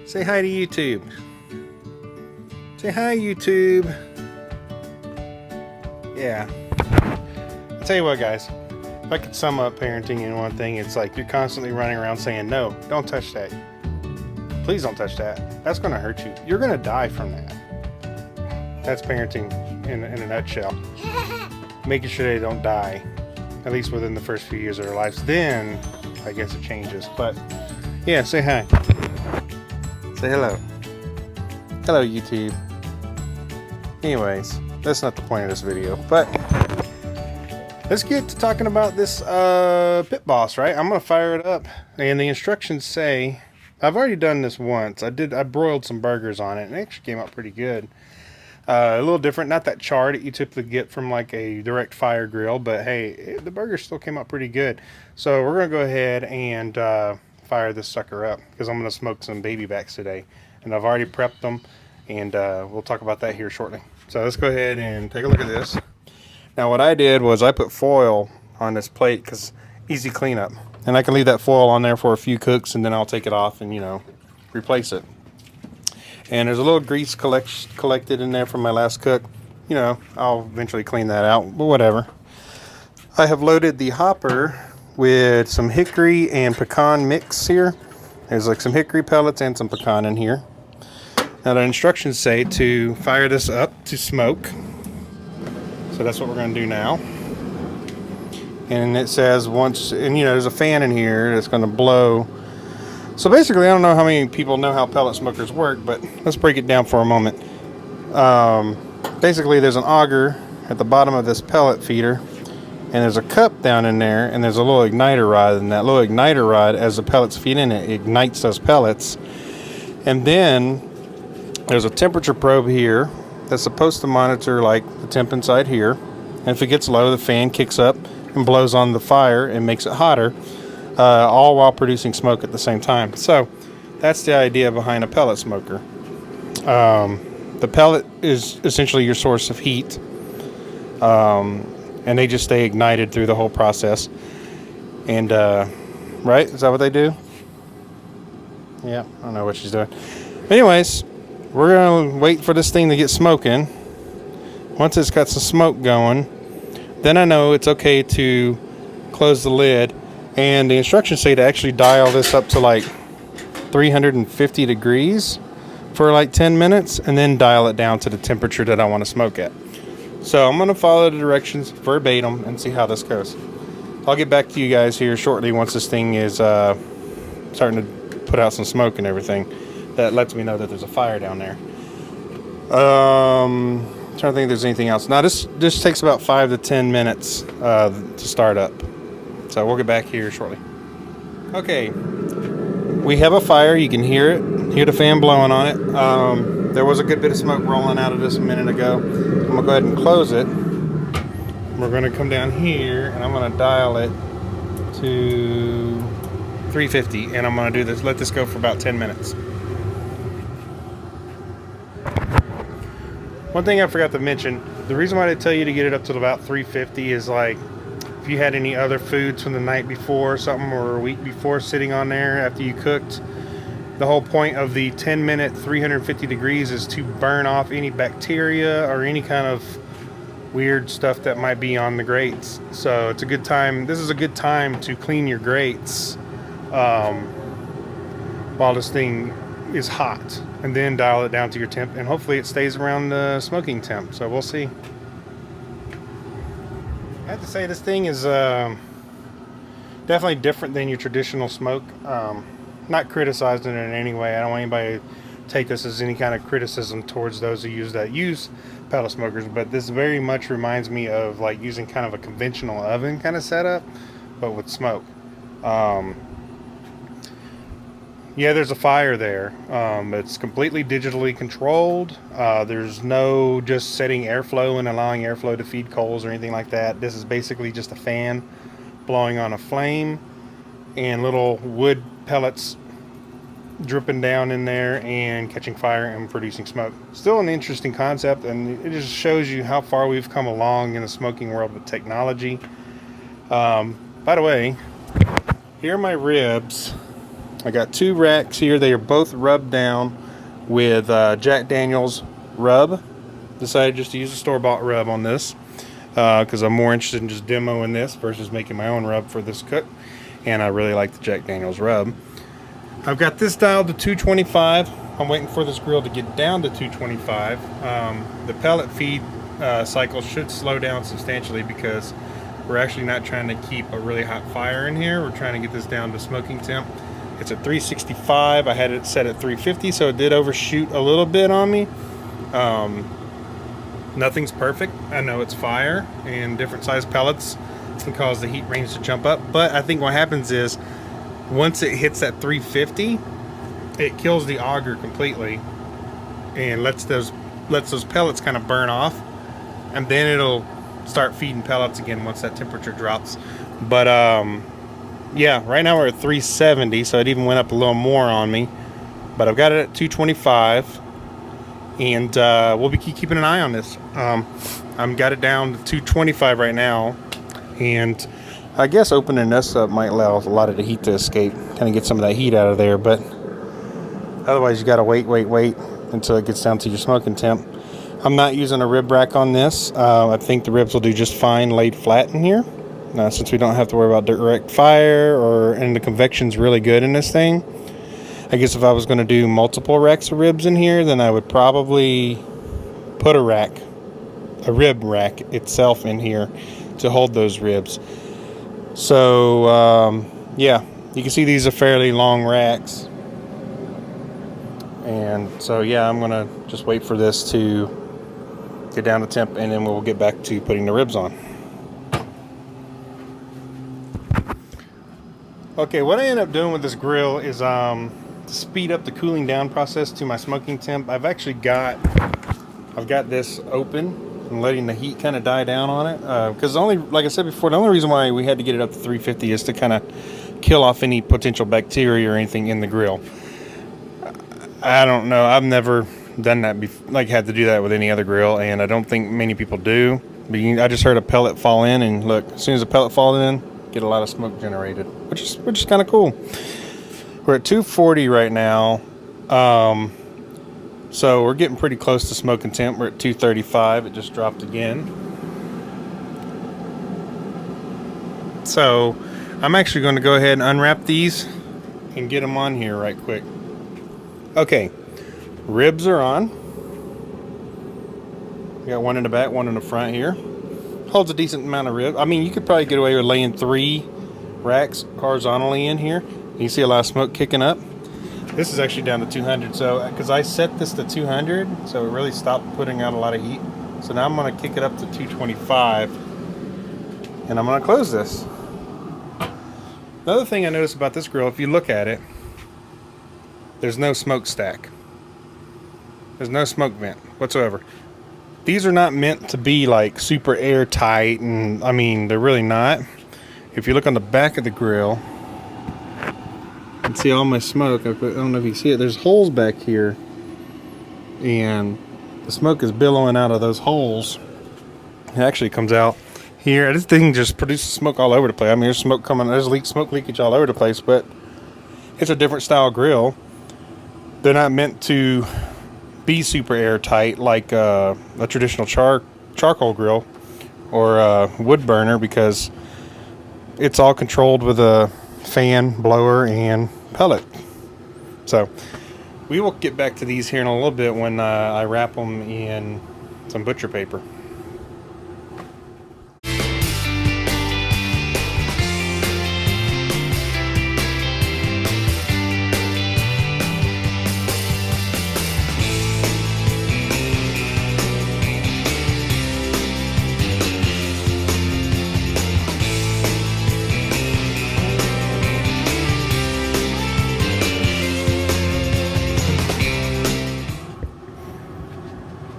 Say hi to YouTube. Say hi, YouTube. Yeah. I'll tell you what, guys. If I could sum up parenting in one thing, it's like you're constantly running around saying, no, don't touch that. Please don't touch that. That's going to hurt you. You're going to die from that. That's parenting in a nutshell. Making sure they don't die, at least within the first few years of their lives. Then, I guess it changes. But, yeah, say hi. Say hello. Hello, YouTube. Anyways, that's not the point of this video. But, let's get to talking about this Pit Boss, right? I'm going to fire it up. And the instructions say, I've already done this once. I broiled some burgers on it, and it actually came out pretty good. A little different, not that char that you typically get from like a direct fire grill, but hey, the burger still came out pretty good. So we're going to go ahead and fire this sucker up because I'm going to smoke some baby backs today. And I've already prepped them, and we'll talk about that here shortly. So let's go ahead and take a look at this. Now what I did was I put foil on this plate because easy cleanup. And I can leave that foil on there for a few cooks, and then I'll take it off and, replace it. And there's a little grease collected in there from my last cook. I'll eventually clean that out, but whatever. I have loaded the hopper with some hickory and pecan mix here. There's like some hickory pellets and some pecan in here. Now the instructions say to fire this up to smoke. So that's what we're going to do now. And it says there's a fan in here that's going to blow. So basically, I don't know how many people know how pellet smokers work, but let's break it down for a moment. Basically, there's an auger at the bottom of this pellet feeder, and there's a cup down in there, and there's a little igniter rod, and that little igniter rod, as the pellets feed in it, ignites those pellets. And then there's a temperature probe here that's supposed to monitor like the temp inside here. And if it gets low, the fan kicks up and blows on the fire and makes it hotter. All while producing smoke at the same time. So that's the idea behind a pellet smoker. The pellet is essentially your source of heat, and they just stay ignited through the whole process. And right, is that what they do? Yeah, I don't know what she's doing. Anyways, we're gonna wait for this thing to get smoking. Once it's got some smoke going, then I know it's okay to close the lid. And the instructions say to actually dial this up to like 350 degrees for like 10 minutes and then dial it down to the temperature that I want to smoke at. So I'm going to follow the directions verbatim and see how this goes. I'll get back to you guys here shortly once this thing is starting to put out some smoke and everything. That lets me know that there's a fire down there. I'm trying to think if there's anything else. Now this takes about 5 to 10 minutes to start up. So we'll get back here shortly. Okay, we have a fire. You can hear it. Hear the fan blowing on it. There was a good bit of smoke rolling out of this a minute ago. I'm going to go ahead and close it. We're going to come down here, and I'm going to dial it to 350. And I'm going to do this. Let this go for about 10 minutes. One thing I forgot to mention, the reason why they tell you to get it up to about 350 is like, if you had any other foods from the night before or something, or a week before sitting on there after you cooked, the whole point of the 10-minute 350 degrees is to burn off any bacteria or any kind of weird stuff that might be on the grates. So it's a good time. This is a good time to clean your grates while this thing is hot, and then dial it down to your temp, and hopefully it stays around the smoking temp. So we'll see. I have to say this thing is definitely different than your traditional smoke. Not criticizing it in any way. I don't want anybody to take this as any kind of criticism towards those who use pellet smokers, but this very much reminds me of like using kind of a conventional oven kind of setup, but with smoke. Yeah, there's a fire there. It's completely digitally controlled. There's no just setting airflow and allowing airflow to feed coals or anything like that. This is basically just a fan blowing on a flame and little wood pellets dripping down in there and catching fire and producing smoke. Still an interesting concept, and it just shows you how far we've come along in the smoking world with technology. By the way, here are my ribs. I got 2 racks here. They are both rubbed down with Jack Daniel's rub. Decided just to use a store-bought rub on this because I'm more interested in just demoing this versus making my own rub for this cook. And I really like the Jack Daniel's rub. I've got this dialed to 225. I'm waiting for this grill to get down to 225. The pellet feed cycle should slow down substantially because we're actually not trying to keep a really hot fire in here. We're trying to get this down to smoking temp. It's at 365. I had it set at 350, so it did overshoot a little bit on me. Nothing's perfect. I know it's fire, and different size pellets can cause the heat range to jump up. But I think what happens is once it hits that 350, it kills the auger completely and lets those pellets kind of burn off, and then it'll start feeding pellets again once that temperature drops. But yeah, right now we're at 370, so it even went up a little more on me. But I've got it at 225, and we'll be keeping an eye on this. I've got it down to 225 right now, and I guess opening this up might allow a lot of the heat to escape, kind of get some of that heat out of there. But otherwise, you got to wait until it gets down to your smoking temp. I'm not using a rib rack on this. I think the ribs will do just fine laid flat in here. Since we don't have to worry about direct fire, and the convection's really good in this thing. I guess if I was going to do multiple racks of ribs in here, then I would probably put a rib rack itself in here to hold those ribs. So yeah, you can see these are fairly long racks. And so yeah, I'm going to just wait for this to get down to temp, and then we'll get back to putting the ribs on. Okay, what I end up doing with this grill is to speed up the cooling down process to my smoking temp. I've got this open and letting the heat kind of die down on it. Because like I said before, the only reason why we had to get it up to 350 is to kind of kill off any potential bacteria or anything in the grill. I don't know. I've never done that before, like had to do that with any other grill, and I don't think many people do. But I just heard a pellet fall in, and look, as soon as a pellet falls in, get a lot of smoke generated, which is kind of cool. We're at 240 right now, so we're getting pretty close to smoking temp. We're at 235. It just dropped again. So I'm actually going to go ahead and unwrap these and get them on here right quick. Okay, ribs are on. We got one in the back, one in the front here. Holds a decent amount of rib. I mean, you could probably get away with laying 3 racks horizontally in here. You see a lot of smoke kicking up. This is actually down to 200, so because I set this to 200, so it really stopped putting out a lot of heat. So now I'm going to kick it up to 225, and I'm going to close this. Another thing I noticed about this grill, if you look at it, there's no smoke stack. There's no smoke vent whatsoever. These are not meant to be like super airtight, and I mean, they're really not. If you look on the back of the grill, you can see all my smoke. I don't know if you see it. There's holes back here, and the smoke is billowing out of those holes. It actually comes out here. This thing just produces smoke all over the place. I mean, there's smoke coming. There's smoke leakage all over the place, but it's a different style grill. They're not meant to be super airtight like a traditional charcoal grill or a wood burner, because it's all controlled with a fan, blower, and pellet. So we will get back to these here in a little bit when I wrap them in some butcher paper.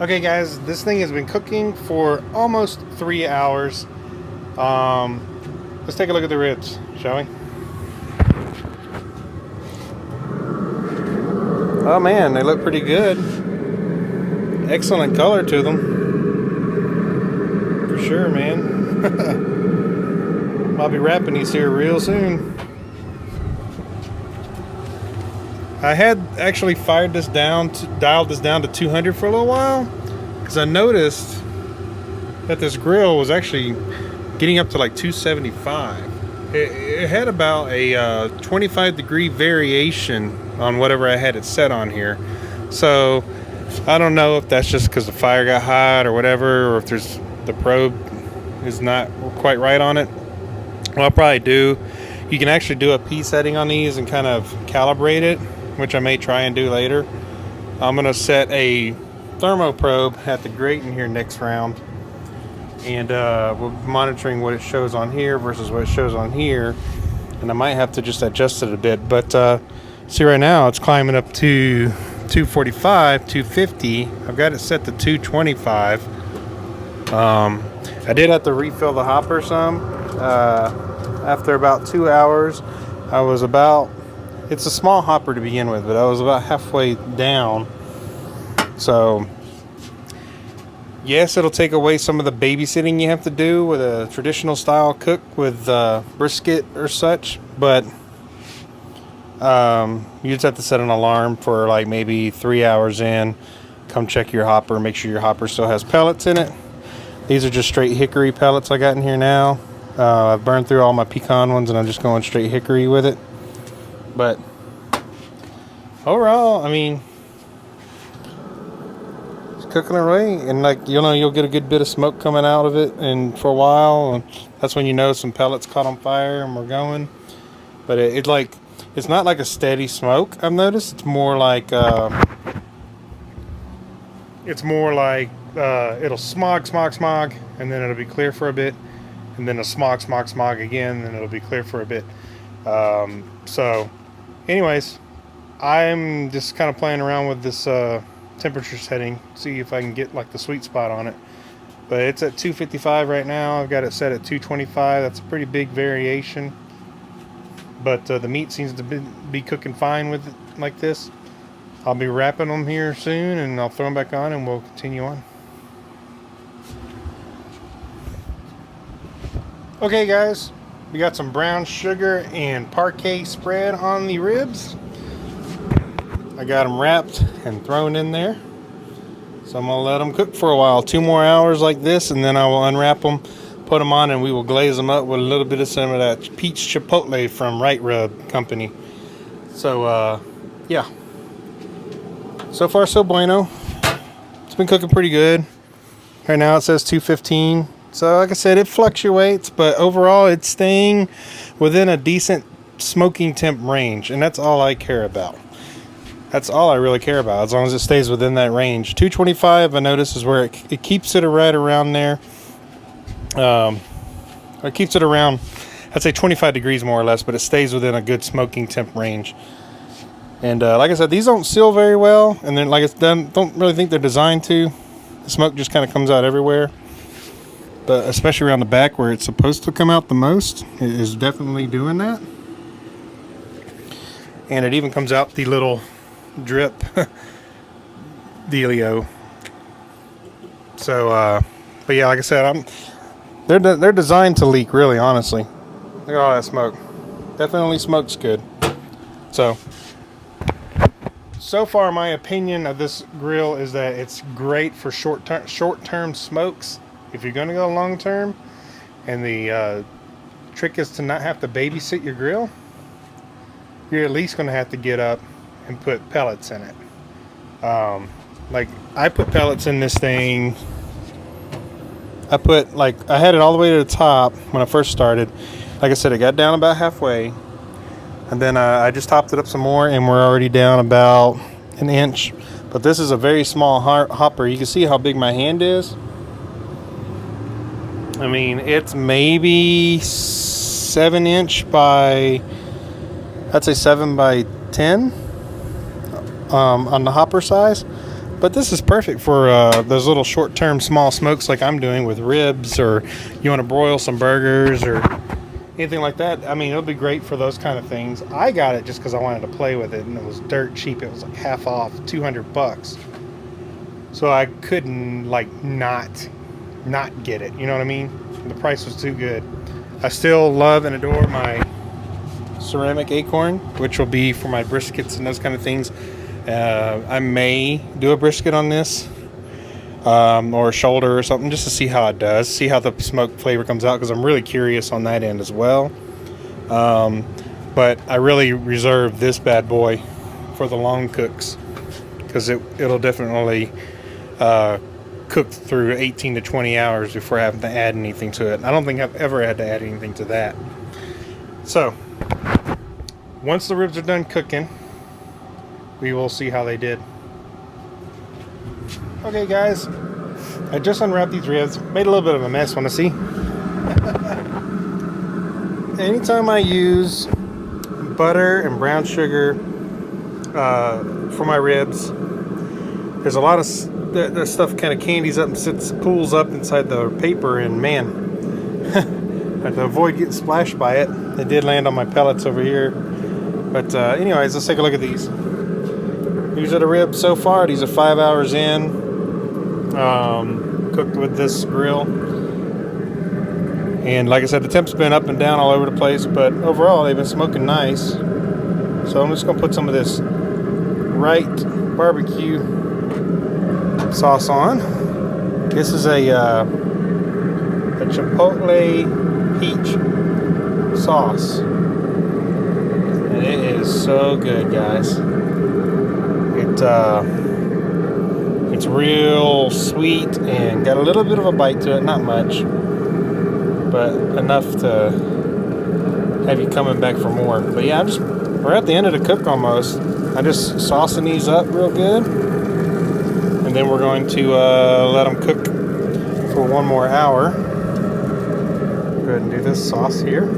Okay guys, this thing has been cooking for almost 3 hours. Let's take a look at the ribs, shall we? Oh man, they look pretty good. Excellent color to them. For sure, man. I'll be wrapping these here real soon. I had actually dialed this down to 200 for a little while, because I noticed that this grill was actually getting up to like 275. It had about a 25 degree variation on whatever I had it set on here. So I don't know if that's just because the fire got hot or whatever, or if the probe is not quite right on it. What I'll probably do, you can actually do a P setting on these and kind of calibrate it, which I may try and do later. I'm going to set a thermo probe at the grate in here next round, and we're monitoring what it shows on here versus what it shows on here, and I might have to just adjust it a bit. But see, right now it's climbing up to 245, 250. I've got it set to 225. I did have to refill the hopper some. After about 2 hours, I was about, it's a small hopper to begin with, but I was about halfway down. So yes, it'll take away some of the babysitting you have to do with a traditional style cook with brisket or such, but you just have to set an alarm for like maybe 3 hours in. Come check your hopper, make sure your hopper still has pellets in it. These are just straight hickory pellets I got in here now. I've burned through all my pecan ones, and I'm just going straight hickory with it. But overall, I mean, it's cooking away, and like, you know, you'll get a good bit of smoke coming out of it, and for a while, and that's when you know some pellets caught on fire and we're going. But it's not like a steady smoke, I've noticed. It's more like it'll smog, and then it'll be clear for a bit, and then it'll smog again, and then it'll be clear for a bit. So anyways, I'm just kind of playing around with this temperature setting, see if I can get like the sweet spot on it. But it's at 255 right now. I've got it set at 225. That's a pretty big variation, but the meat seems to be cooking fine with it like this. I'll be wrapping them here soon, and I'll throw them back on, and we'll continue on. Okay guys, we got some brown sugar and parquet spread on the ribs. I got them wrapped and thrown in there. So I'm going to let them cook for a while, 2 more hours like this, and then I will unwrap them, put them on, and we will glaze them up with a little bit of some of that peach chipotle from Right Rub Company. So yeah, so far so bueno. It's been cooking pretty good. Right now it says 215. So like I said, it fluctuates, but overall it's staying within a decent smoking temp range, and that's all I care about. That's all I really care about, as long as it stays within that range. 225, I notice, is where it keeps it right around there. It keeps it around, I'd say 25 degrees more or less, but it stays within a good smoking temp range. And like I said, these don't seal very well, and then like it's done, don't really think they're designed to. The smoke just kind of comes out everywhere. But especially around the back where it's supposed to come out the most, it is definitely doing that. And it even comes out the little drip dealio. So but yeah, like I said, they're designed to leak, really, honestly. Look at all that smoke. Definitely smokes good. So far my opinion of this grill is that it's great for short-term smokes. If you're going to go long term, and the trick is to not have to babysit your grill, you're at least going to have to get up and put pellets in it. Like I put pellets in this thing. I had it all the way to the top when I first started. Like I said, it got down about halfway, and then I just topped it up some more, and we're already down about an inch. But this is a very small hopper. You can see how big my hand is. I mean, it's maybe 7" by, I'd say 7 by 10 on the hopper size. But this is perfect for those little short-term small smokes like I'm doing with ribs, or you want to broil some burgers or anything like that. I mean, it'll be great for those kind of things. I got it just because I wanted to play with it, and it was dirt cheap. It was like half off, $200. So I couldn't like not get it, you know what I mean? The price was too good. I still love and adore my ceramic acorn, which will be for my briskets and those kind of things. I may do a brisket on this, or a shoulder or something, just to see how it does, see how the smoke flavor comes out, because I'm really curious on that end as well. But I really reserve this bad boy for the long cooks, because it'll definitely cook through 18 to 20 hours before having to add anything to it. I don't think I've ever had to add anything to that. So once the ribs are done cooking, we will see how they did. Okay guys, I just unwrapped these ribs, made a little bit of a mess. Want to see? Anytime I use butter and brown sugar for my ribs, there's a lot of the stuff kind of candies up and pools up inside the paper, and man, I have to avoid getting splashed by it. It did land on my pellets over here, but anyways, let's take a look at these. These are the ribs so far. These are 5 hours in, cooked with this grill, and like I said, the temp's been up and down all over the place, but overall they've been smoking nice. So I'm just gonna put some of this right barbecue sauce on. This is a chipotle peach sauce, and it is so good, guys. It's real sweet and got a little bit of a bite to it, not much, but enough to have you coming back for more. But yeah, we're at the end of the cook almost. I'm just saucing these up real good, and then we're going to let them cook for 1 more hour. Go ahead and do this sauce here.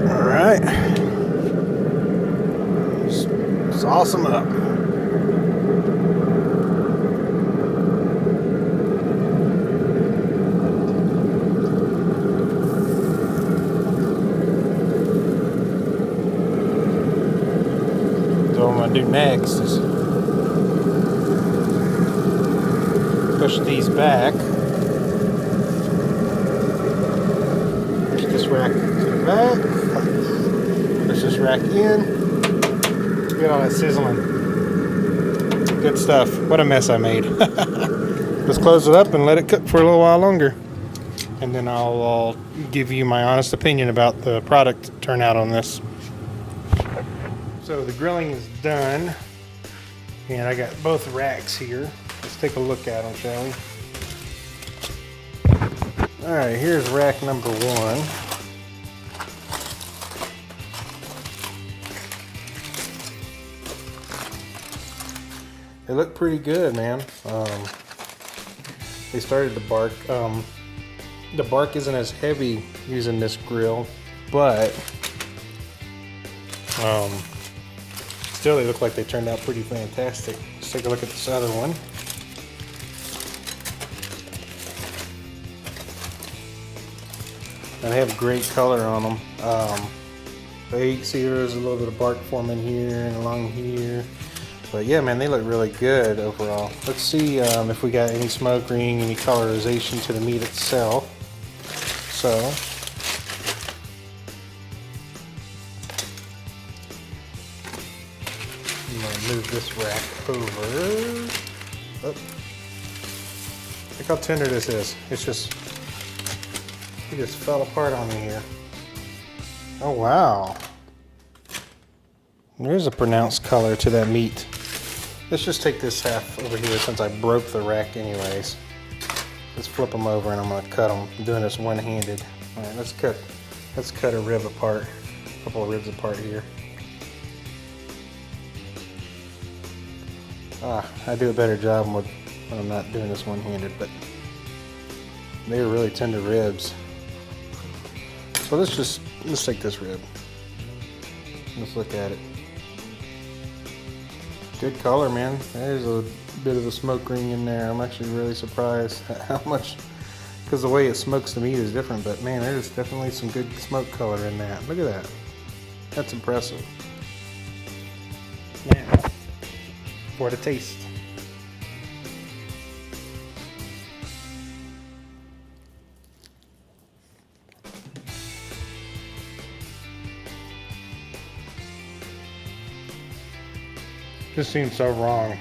All right, sauce them up. What I'm gonna do next is push these back. Push this rack to the back. Push this rack in. Get all that sizzling. Good stuff. What a mess I made. Let's close it up and let it cook for a little while longer, and then I'll give you my honest opinion about the product turnout on this. So the grilling is done, and I got both racks here. Let's take a look at them, shall we? All right, here's rack number 1. They look pretty good, man. They started to bark. The bark isn't as heavy using this grill, but still they look like they turned out pretty fantastic. Let's take a look at this other one. And they have great color on them. You can see there's a little bit of bark forming here and along here. But yeah, man, they look really good overall. Let's see if we got any smoke ring, any colorization to the meat itself. So, I'm gonna move this rack over. Oh. Look how tender this is. It just fell apart on me here. Oh wow. There's a pronounced color to that meat. Let's just take this half over here since I broke the rack anyways. Let's flip them over and I'm gonna cut them. I'm doing this one-handed. All right, let's cut a rib apart. A couple of ribs apart here. I do a better job when I'm not doing this one-handed, but they are really tender ribs. So let's take this rib. Let's look at it. Good color, man. There's a bit of a smoke ring in there. I'm actually really surprised at how much, because the way it smokes the meat is different, but man, there's definitely some good smoke color in that. Look at that. That's impressive. Now, for the taste. This seems so wrong.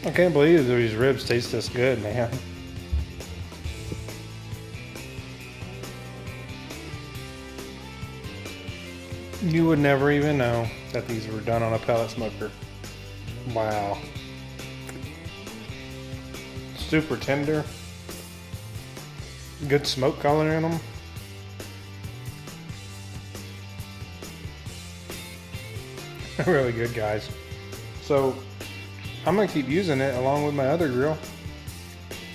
I can't believe these ribs taste this good, man. You would never even know that these were done on a pellet smoker. Wow. Super tender. Good smoke color in them. Really good, guys. So I'm gonna keep using it along with my other grill.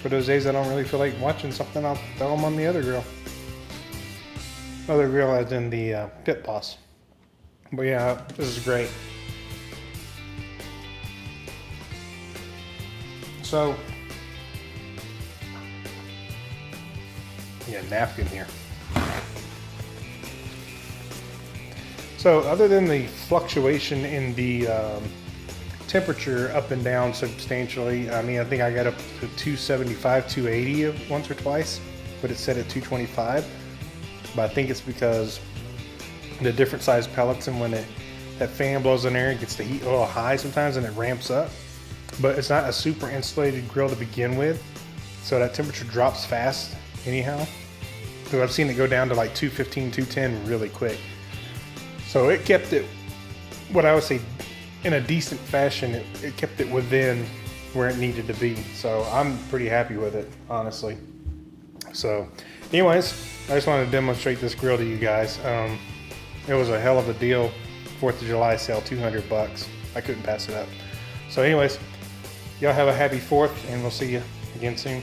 For those days I don't really feel like watching something, I'll throw them on the other grill. Other grill as in the Pit Boss. But yeah, this is great. So, yeah, napkin here. So other than the fluctuation in the temperature up and down substantially, I mean, I think I got up to 275, 280 once or twice, but it's set at 225. But I think it's because the different size pellets, and when that fan blows in there, it gets the heat a little high sometimes and it ramps up. But it's not a super insulated grill to begin with, so that temperature drops fast anyhow. So I've seen it go down to like 215, 210 really quick. So it kept it, what I would say, in a decent fashion. It kept it within where it needed to be. So I'm pretty happy with it, honestly. So anyways, I just wanted to demonstrate this grill to you guys. It was a hell of a deal. 4th of July sale, $200. I couldn't pass it up. So anyways, y'all have a happy 4th, and we'll see you again soon.